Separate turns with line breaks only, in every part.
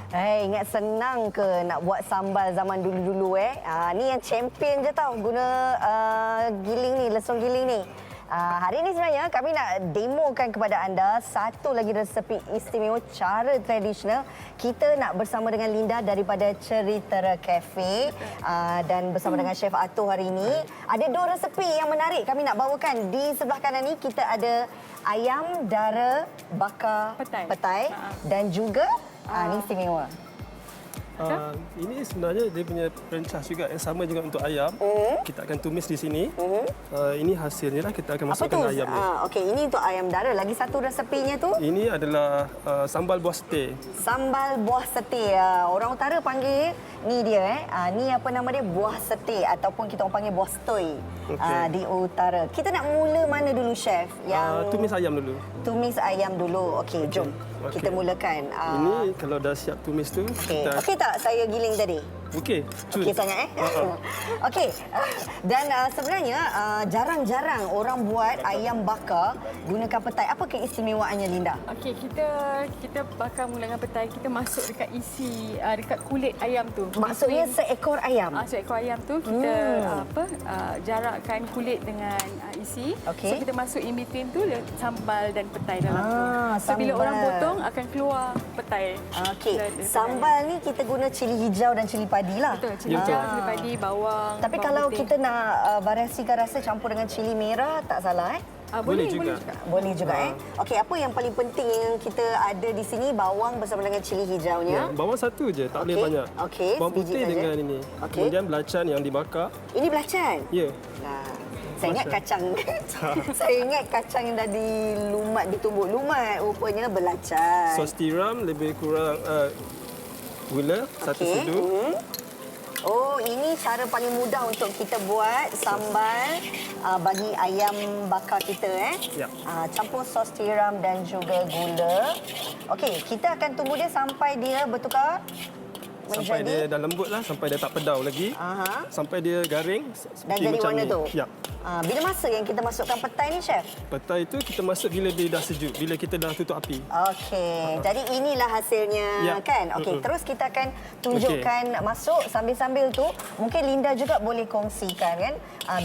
Ingat senang ke nak buat sambal zaman dulu-dulu ni yang champion je tau guna giling ni, lesung giling ni. Hari ini sebenarnya kami nak demokan kepada anda satu lagi resepi istimewa cara tradisional. Kita nak bersama dengan Linda daripada Ceritera Cafe dan bersama dengan Chef Atoh hari ini. Ada dua resepi yang menarik kami nak bawakan. Di sebelah kanan ni kita ada ayam dara bakar petai dan juga ini istimewa.
Ini sebenarnya dia punya franchise juga yang sama juga untuk ayam. Kita akan tumis di sini. Ini hasilnya lah, kita akan masukkan ayam ni.
Okey, ini untuk ayam dara. Lagi satu resepinya tu?
Ini adalah sambal buah setir.
Sambal buah setir. Orang utara panggil ni dia ni apa nama dia? Buah setir ataupun kita orang panggil buah stoi di utara. Kita nak mula mana dulu, chef? Yang
tumis ayam dulu.
Tumis ayam dulu. Okey, jom. Kita mulakan.
Ini kalau dah siap tumis tu, kita...
Okey tak saya giling tadi?
Okey.
Okey sangat Okey. Dan sebenarnya jarang-jarang orang buat ayam bakar gunakan petai. Apa keistimewaannya, Linda?
Okey, kita bakar mula dengan petai, kita masuk dekat isi dekat kulit ayam tu.
Maksudnya seekor ayam.
Seekor ayam tu kita jarakkan kulit dengan isi.
Okey.
So kita masuk in between tu sambal dan petai dalam tu. So bila
Sambal.
orang potong akan keluar petai.
Okey. Sambal ni kita guna cili hijau dan cili padi lah.
Betul, cili hijau, cili padi, bawang.
Tapi
bawang
kalau
putih.
kita nak variasikan rasa campur dengan cili merah tak salah
Boleh
juga.
Boleh juga Okey, apa yang paling penting yang kita ada di sini? Bawang bersama dengan cili hijaunya.
Bawang satu je, tak boleh banyak.
Okey,
bawang putih
sebiji
dengan
saja.
ini.
Okey.
Kemudian belacan yang dibakar.
Ini belacan?
Ya.
Saya ingat kacang. Saya ingat kacang yang dah dilumat, ditumbuk lumat. Rupanya belacan.
Sos tiram lebih kurang gula satu sudu.
Oh, ini cara paling mudah untuk kita buat sambal bagi ayam bakar kita
Ya.
Campur sos tiram dan juga gula. Okey, kita akan tunggu dia sampai dia bertukar
Sampai dia dah lembut lah, sampai dia tak pedau lagi. Sampai dia garing.
Dan jadi
macam
warna
ni.
tu?
Ya.
Bila masa yang kita masukkan petai ni, chef?
Petai itu kita masuk bila dia dah sejuk, bila kita dah tutup api.
Okey, jadi inilah hasilnya kan? Okey, terus kita akan tunjukkan masuk sambil-sambil tu. Mungkin Linda juga boleh kongsikan kan?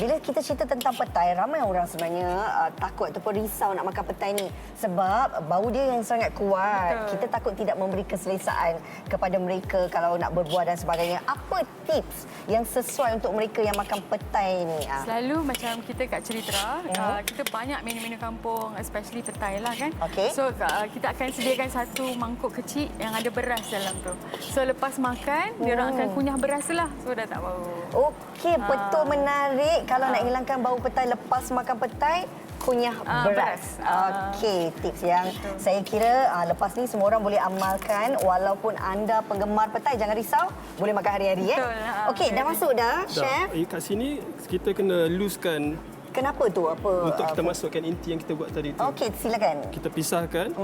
Bila kita cerita tentang petai, ramai orang sebenarnya takut ataupun risau nak makan petai ni. Sebab bau dia yang sangat kuat. Kita takut tidak memberi keselesaan kepada mereka kalau nak berbuah dan sebagainya. Apa tips yang sesuai untuk mereka yang makan petai ni?
Selalu macam kita kat Ceritera, kita banyak menu-menu kampung, especially petai lah kan.
Okey.
So kita akan sediakan satu mangkuk kecil yang ada beras dalam tu. So lepas makan, dia orang akan kunyah beras lah. So dah tak bau.
Okey, betul menarik. Kalau nak hilangkan bau petai lepas makan petai, kunyah beras. Okey, tips yang saya kira lepas ni semua orang boleh amalkan. Walaupun anda penggemar petai, jangan risau. Boleh makan hari-hari.
Betul.
Okey, dah masuk dah, chef?
Kat sini kita kena loosekan
Kenapa tu? Apa?
untuk kita masukkan inti yang kita buat tadi tu.
Okey, silakan.
Kita pisahkan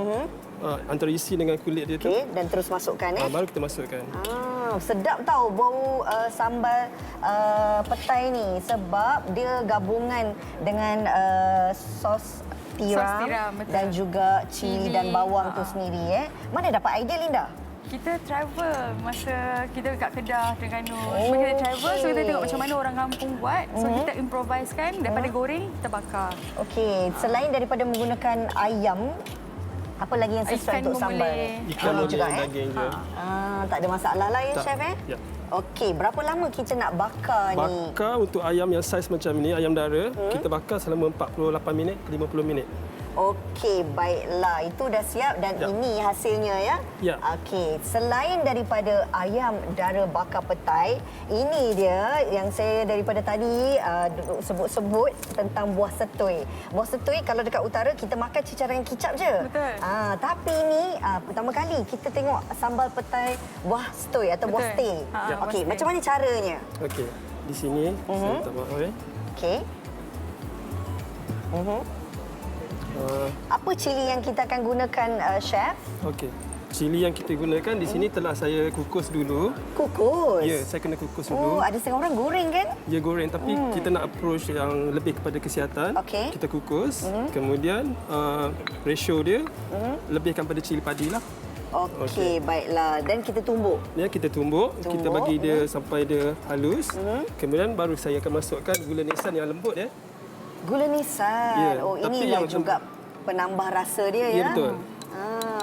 antara isi dengan kulit dia tu.
Okey, dan terus masukkan
Baru kita masukkan.
Sedap tahu bau sambal petai ni sebab dia gabungan dengan sos tiram
betul.
dan juga cili dan bawang tu sendiri. Mana dapat idea, Linda?
Kita travel masa kita dekat Kedah, Terengganu. Semua kita travel, so kita tengok macam mana orang kampung buat. So kita improvisekan, daripada goreng, kita bakar.
Okey, selain daripada menggunakan ayam, apa lagi yang sesuai
Ikan
untuk
pun
sambal?
boleh.
Ikan boleh,
juga
daging je.
Tak ada masalah lah ya,
Tak.
chef
Ya.
Okey, berapa lama kita nak bakar ni?
Bakar untuk ayam yang saiz macam ni, ayam dara, kita bakar selama 48 minit ke 50 minit.
Okey, baiklah. Itu dah siap dan ini hasilnya ya?
Ya.
Okey, selain daripada ayam dara bakar petai, ini dia yang saya daripada tadi sebut-sebut tentang buah setui. Buah setui kalau dekat utara kita makan cicaran kicap je.
Betul.
Tapi ini pertama kali kita tengok sambal petai buah setui atau buah
Betul.
stay.
Buah
Okey,
stay.
macam mana caranya?
Okey, di sini saya minta maaf
Okey. Apa cili yang kita akan gunakan, chef?
Okey. Cili yang kita gunakan di sini telah saya kukus dulu.
Kukus?
Ya, saya kena kukus
Oh,
dulu.
ada setengah orang goreng kan?
Ya, goreng, tapi kita nak approach yang lebih kepada kesihatan.
Okey.
Kita kukus, kemudian ratio dia lebihkan pada cili padi lah.
Okey, baiklah. Dan kita tumbuk.
Ya, kita tumbuk, kita bagi dia sampai dia halus. Kemudian baru saya akan masukkan gula nisan yang lembut ya.
Gula nisan.
Ya,
Oh,
tapi
inilah
yang
juga penambah rasa dia
Ya, betul.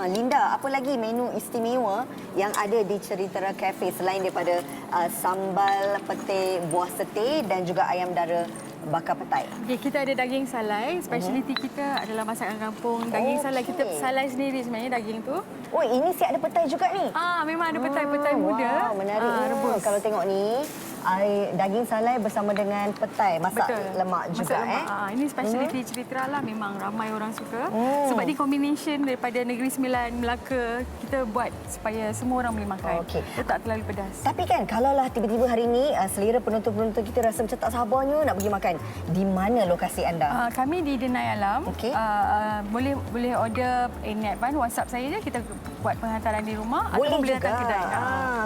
Linda, apa lagi menu istimewa yang ada di Ceritera Cafe selain daripada sambal pete buah setih dan juga ayam dara bakar petai?
Okay, kita ada daging salai. Speciality kita adalah masakan kampung. Daging salai kita salai sendiri sebenarnya daging tu.
Oh, ini si ada petai juga ni?
Memang ada petai-petai muda.
Wow, menarik.
Rebus.
Kalau tengok ni, daging salai bersama dengan petai, masak lemak juga.
Masak lemak. Ini speciality Ceritera lah. Memang ramai orang suka. Sebab ni combination daripada Negeri Sembilan, Melaka. Kita buat supaya semua orang boleh makan.
Okey.
Dia tak terlalu pedas.
Tapi kan, kalaulah tiba-tiba hari ni selera penonton-penonton kita rasa macam tak sabarnya nak pergi makan, di mana lokasi anda?
Kami di Denai Alam.
Okey.
Boleh order in advance. WhatsApp saya je. Kita buat penghantaran di rumah.
Boleh
boleh
juga.
datang kedai.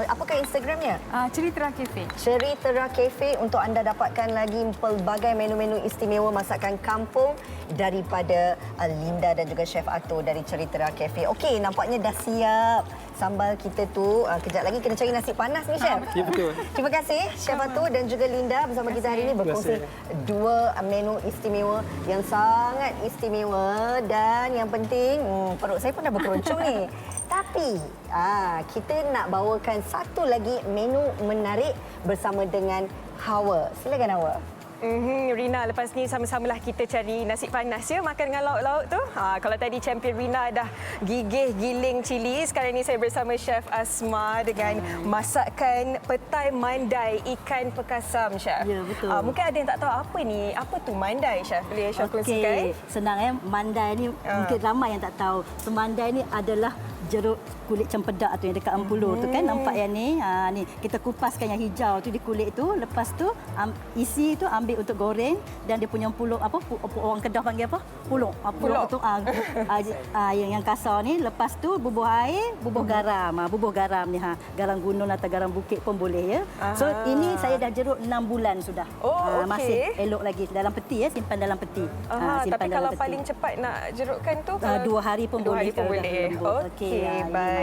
Apakah Instagramnya?
Ceritera Cafe.
Ceritera Cafe untuk anda dapatkan lagi pelbagai menu-menu istimewa masakan kampung daripada Linda dan juga Chef Ato dari Ceritera Cafe. Okey, nampaknya dah siap sambal kita tu. Kejap lagi kena cari nasi panas ni, Chef.
Ya, betul.
Terima kasih Chef Ato dan juga Linda bersama kita hari ini berkongsi dua menu istimewa yang sangat istimewa dan yang penting perut saya pun dah berkeruncung ni. Tapi kita nak bawakan satu lagi menu menarik bersama dengan Hawa. Silakan Hawa.
Rina, lepas ni sama-samalah kita cari nasi panas ya, makan dengan lauk-lauk tu. Kalau tadi champion Rina dah gigih giling cili, sekarang ni saya bersama Chef Asma dengan masakan petai mandai ikan pekasam, Chef.
Ya, betul.
Mungkin ada yang tak tahu apa ni, apa tu mandai, Chef? Boleh Chef kongsikan?
Senang ya. Mandai ni mungkin ramai yang tak tahu. So, mandai ni adalah jeruk kulit cempedak tu yang dekat Ampulur tu kan, nampak yang ni. Ni kita kupaskan yang hijau tu di kulit tu, lepas tu isi tu ambil untuk goreng dan dia punya pulung orang Kedah panggil apa? Pulung. Pulung tu yang kasar ni, lepas tu bubuh air, bubuh garam. Bubuh garam ni garam gunung atau garam bukit pun boleh ya. So ini saya dah jeruk 6 bulan sudah.
Oh,
masih elok lagi dalam peti ya, simpan dalam peti.
Tapi kalau paling cepat nak jerukkan tu
2 hari pun boleh.
2 hari pun boleh. Okey, baik.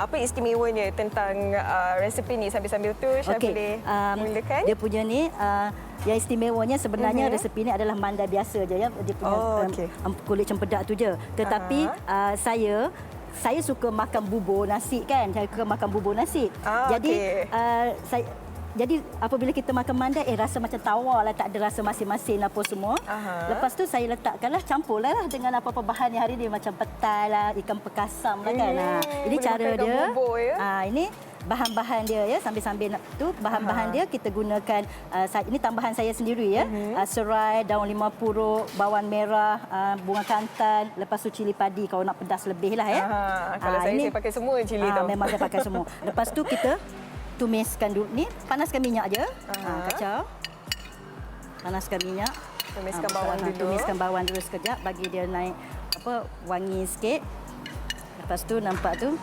Apa istimewanya tentang resepi ni? Sambil-sambil tu Chef boleh mulakan?
Dia punya ni yang istimewanya sebenarnya resepi ni adalah mandai biasa je ya. Dia punya kulit cempedak tu je. Tetapi saya suka makan bubur nasi kan. Saya suka makan bubur nasi. Jadi apabila kita makan mandai, rasa macam tawar lah, tak ada rasa masin-masin apa semua. Lepas tu saya letakkanlah, campurlah dengan apa-apa bahan yang hari ni macam petai lah, ikan pekasam lah kan. Ini cara dia. Ini bahan-bahan dia ya, sambil-sambil tu bahan-bahan dia kita gunakan ini tambahan saya sendiri ya. Serai, daun lima puruk, bawang merah, bunga kantan, lepas tu cili padi kalau nak pedas lebih lah ya.
Kalau saya pakai semua cili tu.
Memang saya pakai semua. Lepas tu kita tumiskan dulu ni, panaskan minyak je. Kacau. Panaskan minyak.
Tumiskan bawang dulu.
Tumiskan bawang dulu sekejap bagi dia naik wangi sikit. Lepas tu nampak tu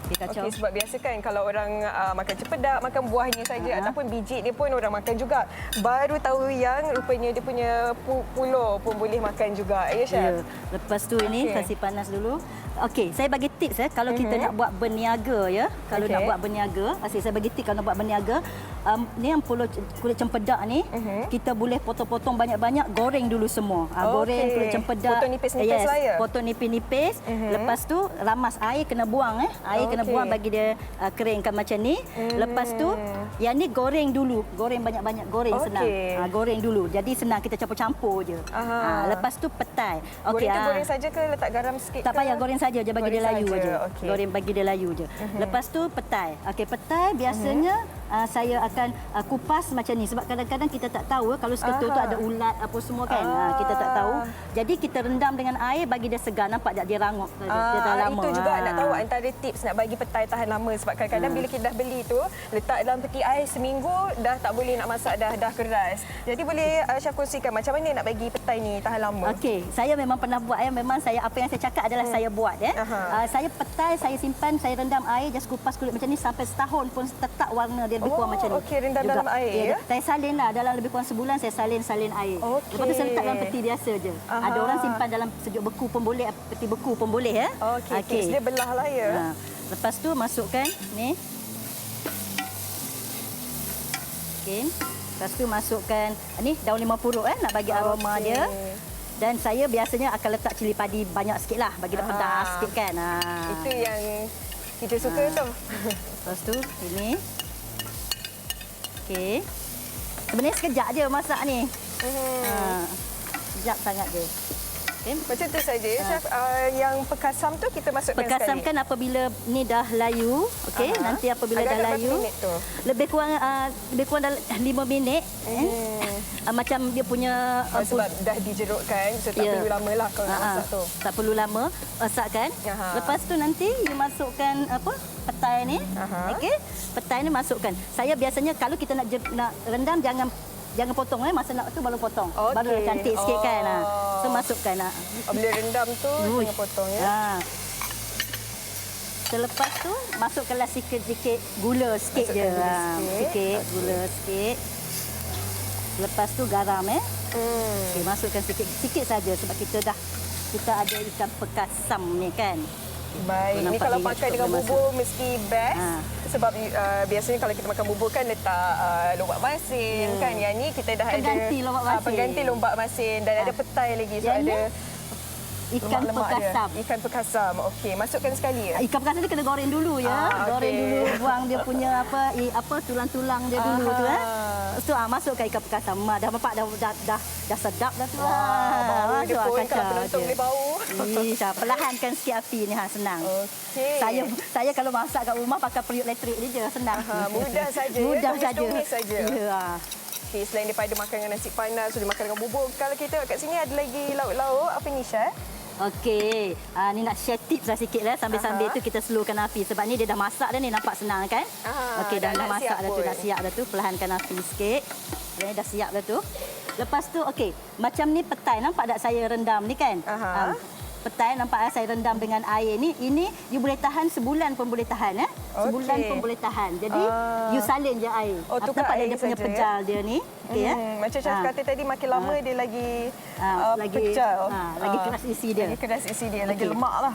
Okey, sebab biasa kan kalau orang makan cempedak, makan buahnya saja ataupun biji dia pun orang makan juga. Baru tahu yang rupanya dia punya pulur pun boleh makan juga. Ya, Chef?
Lepas tu ini kasih panas dulu. Okey, saya bagi tips kalau kita nak buat berniaga ya. Kalau nak buat berniaga, saya bagi tips kalau nak buat berniaga, ni yang kulit cempedak ni, kita boleh potong-potong banyak-banyak, goreng dulu semua. Goreng kulit cempedak.
Potong nipis-nipis lah ya.
Potong nipis-nipis. Lepas tu ramas air kena buang Air kena buang bagi dia keringkan macam ni. Lepas tu yang ni goreng dulu. Goreng banyak-banyak, goreng senang. Goreng dulu. Jadi senang kita campur-campur je. Lepas tu petai.
Goreng tu goreng saja ke letak garam sikit?
Tak payah, goreng saja je bagi dia layu aja. Goreng bagi dia layu je. Lepas tu petai. Okey, petai biasanya saya akan kupas macam ni sebab kadang-kadang kita tak tahu kalau seketul tu ada ulat apa semua kan. Kita tak tahu. Jadi kita rendam dengan air bagi dia segar, nampak tak dia rangup. Dia dah lama.
Itu juga nak tahu antara tips nak bagi petai tahan lama sebab kadang-kadang bila kita dah beli tu letak dalam peti ais seminggu dah tak boleh nak masak, dah keras. Jadi boleh Chef kongsikan macam mana nak bagi petai ni tahan lama?
Okey, saya memang pernah buat ya. Memang saya apa yang saya cakap adalah saya buat ya. Saya petai, saya simpan, saya rendam air, just kupas kulit macam ni sampai setahun pun tetap warna dia lebih kurang macam ni.
Okey, rendam dalam air.
Saya salin lah dalam lebih kurang sebulan saya salin air.
Okey.
Lepas tu saya letak dalam peti biasa je. Ada orang simpan dalam sejuk beku pun boleh, peti beku pun boleh ya.
Okey, tips dia belah lah ya.
Lepas tu masukkan ni. Okey. Lepas tu masukkan ni daun limau purut nak bagi aroma dia. Dan saya biasanya akan letak cili padi banyak sikit lah bagi dia pedas sikit kan.
Itu yang kita suka tu.
Lepas tu ini. Okey. Sebenarnya sekejap je masak ni. Sekejap sangat je. Okay.
Macam tu saja, Chef. Yang pekasam tu kita masukkan
Pekasam kan apabila ni dah layu, okey. Nanti apabila dah layu, lebih kurang dalam 5 minit. Macam dia punya
sebab dah dijerukkan, so tak perlu lama lah kalau nak masak tu.
Tak perlu lama masakkan. Lepas tu nanti you masukkan petai ni. Okey. Petai ni masukkan. Saya biasanya kalau kita nak rendam jangan potong masa nak tu baru potong. Baru cantik sikit kan. So masukkan
bila rendam tu jangan potong ya.
Selepas tu masukkanlah sikit-sikit gula sikit je. Sikit gula sikit. Lepas tu garam Okey, masukkan sikit saja sebab kita ada ikan pekasam ni kan.
Baik, ni kalau pakai dengan bubur mesti best. Sebab biasanya kalau kita makan bubur kan letak lombak masin kan. Yang ni kita dah
pengganti
ada
lombak masin.
Pengganti lombak masin dan ada petai lagi. So ada
ikan pekasam.
Ikan pekasam. Okey, masukkan sekali ya.
Ikan pekasam ni kena goreng dulu ya. Goreng dulu, buang dia punya tulang-tulang dia dulu tu Lepas tu masukkan ikan pekasam. Dah nampak dah sedap dah tu.
Bau dia pun kalau penonton boleh bau.
Perlahankan sikit api ni senang.
Okey.
Saya kalau masak kat rumah pakai periuk elektrik je senang.
Mudah saja.
Mudah saja.
Tumis saja.
Ya.
Okay, selain daripada makan dengan nasi panas, sudah makan dengan bubur. Kalau kita kat sini ada lagi lauk-lauk. Apa ni, Chef?
Okey, ni nak share tips lah sikit lah. Sambil-sambil tu kita slowkan api. Sebab ni dia dah masak dah ni, nampak senang kan? Okey, dah masak dah tu, dah siap dah tu. Perlahankan api sikit. Ni dah siap dah tu. Lepas tu, okey, macam ni petai. Nampak tak saya rendam ni kan? Petai nampak saya rendam dengan air ni. Ini you boleh tahan sebulan pun boleh tahan Sebulan pun boleh tahan. Jadi you salin je air. Nampak dia punya pejal dia ni. Okey
Macam Chef kata tadi makin lama dia lagi pejal.
Lagi keras isi dia.
Lagi keras isi dia, lagi lemak lah.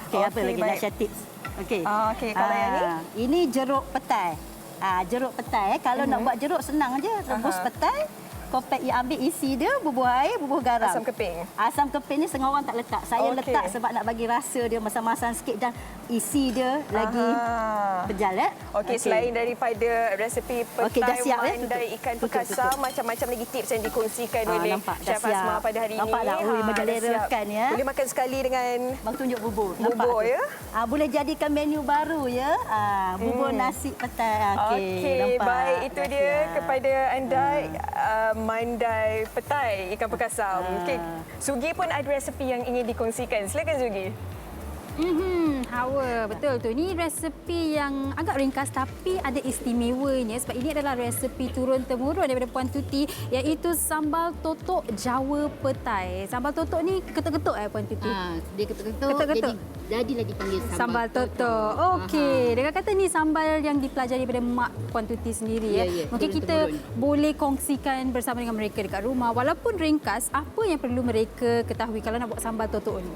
Okey, apa lagi nak share tips? Okey.
Okey, kalau yang ni?
Ini jeruk petai. Jeruk petai kalau nak buat jeruk senang je. Rebus petai. Kopek you ambil isi dia, bubur air, bubur garam.
Asam keping.
Asam keping ni setengah orang tak letak. Saya letak sebab nak bagi rasa dia masam-masam sikit dan isi dia lagi pejal
Okey, selain daripada resepi petai mandai ikan pekasam, macam-macam lagi tips yang dikongsikan oleh Chef Asma pada hari ini.
Nampak tak? Menjelerakan ya.
Boleh makan sekali dengan
tunjuk bubur.
Bubur ya.
Boleh jadikan menu baru ya. Bubur nasi petai.
Okey, baik, itu dia kepada anda mandai petai ikan pekasam. Okey, Sugi pun ada resepi yang ingin dikongsikan. Silakan Sugi.
Hawa, betul tu. Ini resepi yang agak ringkas tapi ada istimewanya sebab ini adalah resepi turun-temurun daripada Puan Tuti iaitu sambal totok Jawa petai. Sambal totok ni ketuk-ketuk Puan Tuti?
Dia ketuk-ketuk. Jadilah dipanggil
sambal totok. Okey, dia kata ni sambal yang dipelajari daripada mak Puan Tuti sendiri Mungkin kita boleh kongsikan bersama dengan mereka dekat rumah. Walaupun ringkas, apa yang perlu mereka ketahui kalau nak buat sambal totok ni?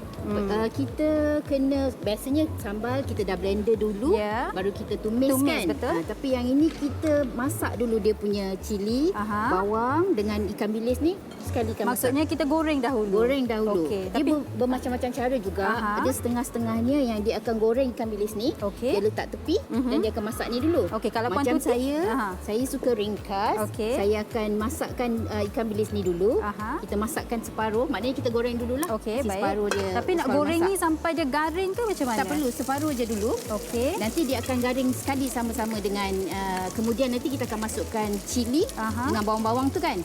Kita kena biasanya sambal kita dah blender dulu, baru kita tumis kan.
Betul.
Tapi yang ini kita masak dulu dia punya cili, bawang dengan ikan bilis ni sekali kan.
Maksudnya kita goreng dahulu.
Goreng dahulu.
Okey,
dia bermacam-macam cara juga. Ada setengah-setengahnya yang dia akan goreng ikan bilis ni. Dia letak tepi dan dia akan masak ni dulu.
Okey, kalau
macam
Puan Tuti,
saya suka ringkas. Saya akan masakkan ikan bilis ni dulu. Kita masakkan separuh. Maknanya kita goreng dululah.
Okey, baik.
Separuh dia.
Tapi nak goreng ni sampai dia garing ke macam mana?
Tak perlu, separuh je dulu.
Okey.
Nanti dia akan garing sekali sama-sama dengan kemudian nanti kita akan masukkan cili dengan bawang-bawang tu kan.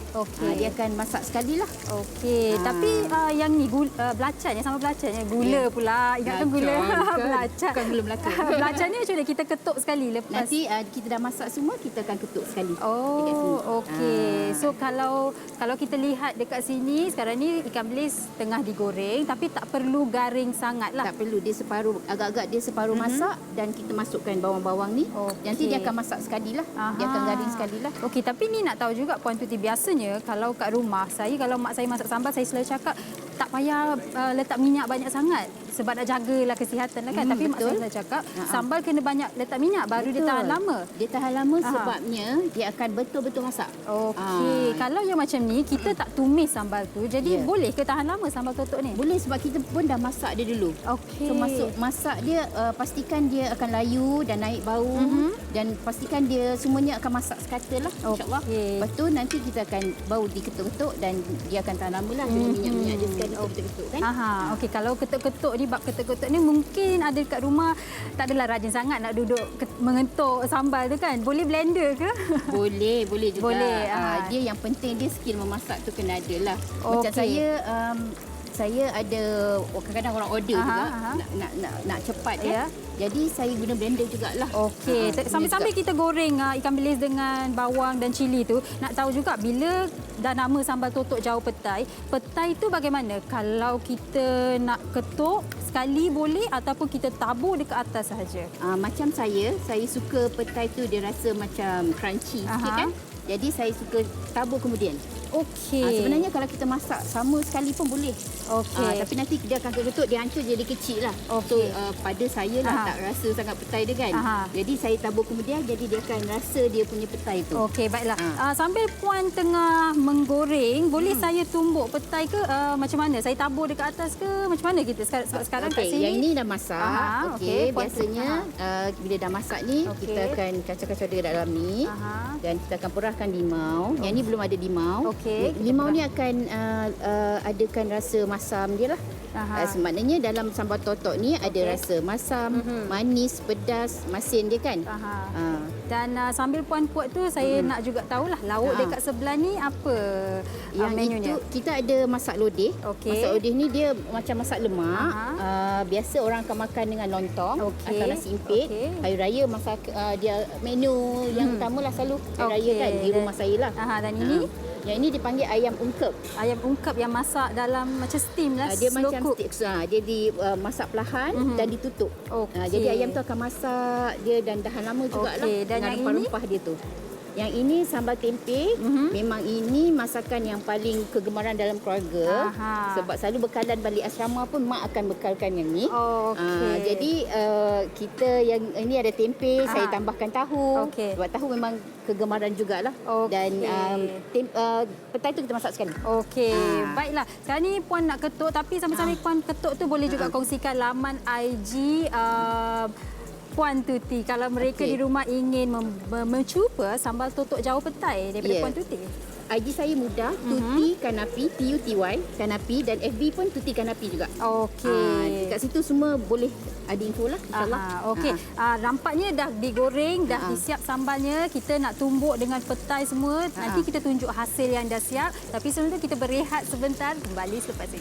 Dia akan masak sekali lah.
Okey, tapi yang ni belacan, yang sama belacan, gula pula. Ingatkan gula.
Kan?
Belacan.
Bukan gula Melaka.
Belacan ni macam mana? Kita ketuk sekali lepas.
Nanti kita dah masak semua, kita akan ketuk sekali. dekat sini.
Oh, okey. So kalau kita lihat dekat sini sekarang ni ikan bilis tengah digoreng tapi tak perlu garing sangat lah.
Tak perlu, dia separuh, agak-agak dia separuh masak dan kita masukkan bawang-bawang ni.
Okey.
Nanti dia akan masak sekali lah. Dia akan garing sekali lah.
Okey, tapi ni nak tahu juga Puan Tuti, biasanya kalau kat rumah saya, kalau mak saya masak sambal, saya selalu cakap tak payah letak minyak banyak sangat sebab nak jagalah kesihatan lah kan. Tapi mak saya selalu cakap sambal kena banyak letak minyak baru dia tahan lama.
Dia tahan lama sebabnya dia akan betul-betul masak.
Okey, kalau yang macam ni kita tak tumis sambal tu, jadi boleh ke tahan lama sambal totok ni?
Boleh sebab kita pun dah masak dia dulu.
Okey.
So masak dia, pastikan dia akan layu dan naik bau dan pastikan dia semuanya akan masak sekata lah, insyaAllah. Lepas tu nanti kita akan bau diketuk-ketuk dan dia akan tahan lama lah dengan minyak-minyak dia sekali kita ketuk kan.
Okey, kalau ketuk-ketuk ni, bab ketuk-ketuk ni mungkin ada dekat rumah tak adalah rajin sangat nak duduk mengentuk sambal tu kan. Boleh blender ke?
Boleh juga.
Boleh.
Dia yang penting dia skill memasak tu kena ada lah. Macam saya ada kadang-kadang orang order juga nak cepat kan. Jadi saya guna blender jugalah.
Okey, sambil-sambil kita goreng ikan bilis dengan bawang dan cili tu, nak tahu juga bila dah nama sambal totok jauh petai, petai tu bagaimana? Kalau kita nak ketuk sekali boleh ataupun kita tabur dekat atas sahaja?
Macam saya suka petai tu dia rasa macam crunchy sikit kan. Jadi saya suka tabur kemudian.
Okey.
Sebenarnya kalau kita masak sama sekali pun boleh.
Okey.
Tapi nanti dia akan ketuk, dia hancur jadi kecil lah.
Okey.
So pada saya lah tak rasa sangat petai dia kan. Jadi saya tabur kemudian, jadi dia akan rasa dia punya petai tu.
Okey, baiklah. Sambil Puan tengah menggoreng, boleh saya tumbuk petai ke macam mana? Saya tabur dekat atas ke macam mana kita? Sebab sekarang kat sini.
Yang ini dah masak. Okey, biasanya bila dah masak ni, kita akan kacau-kacau dia dalam ni. Dan kita akan perahkan limau. Yang ni belum ada limau. Limau ni akan adakan rasa masam dia lah. Maknanya dalam sambal totok ni ada rasa masam, manis, pedas, masin dia kan.
Dan sambil Puan buat tu, saya nak juga tahulah lauk dekat sebelah ni apa
yang
menunya.
Itu kita ada masak lodeh. Masak lodeh ni dia macam masak lemak. Biasa orang akan makan dengan lontong atau nasi impit. Hari raya masak dia menu yang utamalah selalu hari raya kan di rumah saya lah.
Dan ini
yang ini dipanggil ayam ungkep.
Ayam ungkep yang masak dalam macam steam lah.
Dia
slow
macam
cook.
dia dimasak perlahan dan ditutup. Jadi ayam tu akan masak dia dan tahan lama jugalah dengan rempah-rempah dia tu. Yang ini sambal tempe, memang ini masakan yang paling kegemaran dalam keluarga. Sebab selalu bekalan balik asrama pun mak akan bekalkan yang ni. Jadi kita yang ini ada tempe, saya tambahkan tahu. Sebab tahu memang kegemaran jugalah. Dan petai tu kita masak sekali.
Baiklah. Sekarang ni Puan nak ketuk, tapi sambil-sambil Puan ketuk tu boleh juga kongsikan laman IG Puan Tuti kalau mereka di rumah ingin mencuba sambal totok jauh petai daripada Puan Tuti.
IG saya mudah, Tuti Kanapi, T-U-T-Y, Kanapi, dan FB pun Tuti Kanapi juga. Dekat situ semua boleh ada info lah, insyaAllah.
Nampaknya dah digoreng, dah disiap sambalnya. Kita nak tumbuk dengan petai semua. Nanti kita tunjuk hasil yang dah siap. Tapi sebelum tu kita berehat sebentar, kembali selepas ini.